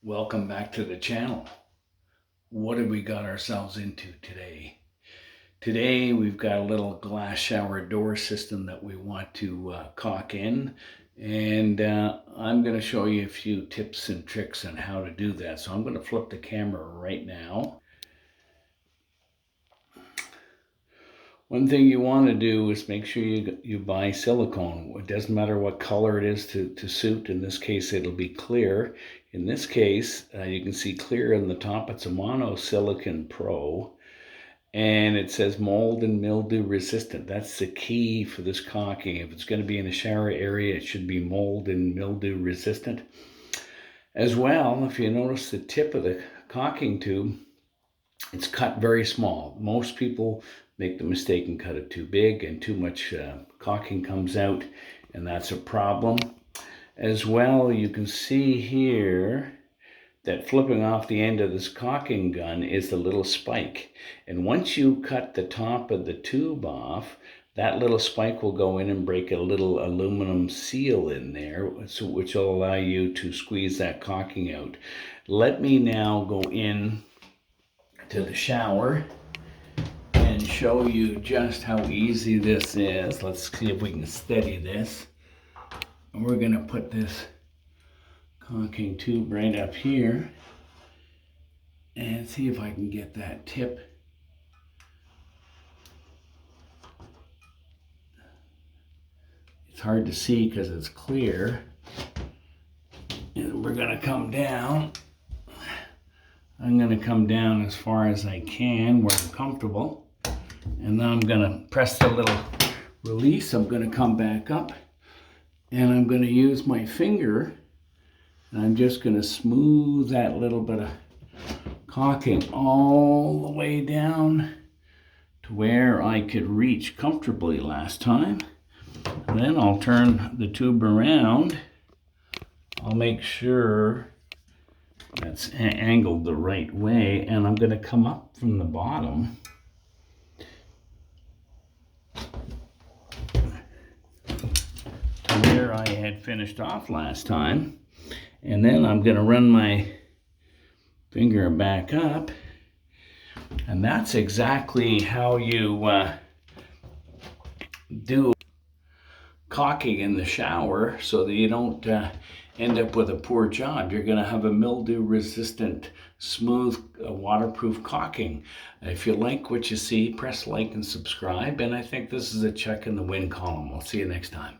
Welcome back to the channel. What have we got ourselves into today? Today we've got a little glass shower door system that we want to caulk in, and I'm going to show you a few tips and tricks on how to do that. So I'm going to flip the camera right now. One thing you want to do is make sure you buy silicone. It doesn't matter what color it is to suit. In this case, it'll be clear. In this case, you can see clear on the top. It's a Mono Silicon Pro, and it says mold and mildew resistant. That's the key for this caulking. If it's going to be in a shower area, it should be mold and mildew resistant. As well, if you notice the tip of the caulking tube, it's cut very small. Most people make the mistake and cut it too big, and too much caulking comes out, and that's a problem. As well, you can see here that flipping off the end of this caulking gun is the little spike. And once you cut the top of the tube off, that little spike will go in and break a little aluminum seal in there, which will allow you to squeeze that caulking out. Let me now go in to the shower and show you just how easy this is. Let's see if we can steady this. And we're going to put this caulking tube right up here and see if I can get that tip. It's hard to see because it's clear. And we're going to come down. I'm going to come down as far as I can where I'm comfortable. And then I'm going to press the little release. I'm going to come back up. And I'm going to use my finger. And I'm just going to smooth that little bit of caulking all the way down to where I could reach comfortably last time. And then I'll turn the tube around. I'll make sure that's angled the right way, and I'm going to come up from the bottom to where I had finished off last time, and then I'm going to run my finger back up, and that's exactly how you do caulking in the shower so that you don't end up with a poor job. You're going to have a mildew resistant, smooth, waterproof caulking. If you like what you see, press like and subscribe. And I think this is a check in the win column. We'll see you next time.